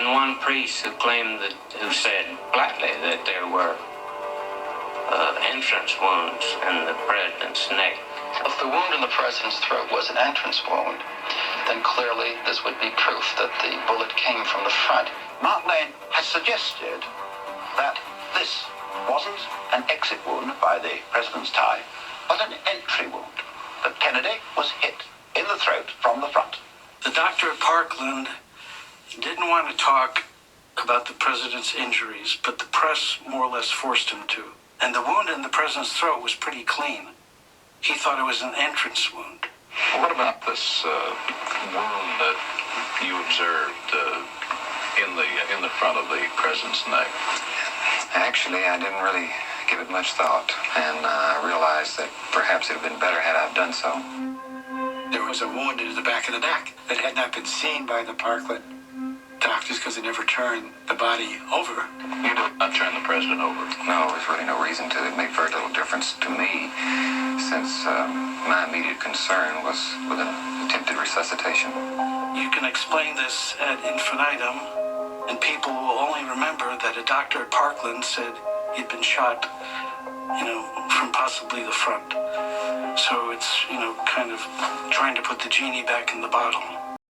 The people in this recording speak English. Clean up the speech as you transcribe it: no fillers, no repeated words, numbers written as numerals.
and one priest who said flatly that there were entrance wounds in the president's neck. If the wound in the president's throat was an entrance wound, then clearly this would be proof that the bullet came from the front. Mark Lane has suggested that this wasn't an exit wound by the president's tie, but an entry wound, that Kennedy was hit in the throat from the front. The doctor at Parkland didn't want to talk about the president's injuries, but the press more or less forced him to. And the wound in the president's throat was pretty clean. He thought it was an entrance wound. Well, what about this wound that you observed in the front of the president's neck? Actually, I didn't really give it much thought, and realized that perhaps it would have been better had I done so. There was a wound in the back of the neck that had not been seen by the Parkland doctors because they never turned the body over. You did not turn the president over? No, there's really no reason to. It made very little difference to me, since my immediate concern was with an attempted resuscitation. You can explain this ad infinitum, and people will only remember that a doctor at Parkland said he'd been shot, from possibly the front. So it's, kind of trying to put the genie back in the bottle.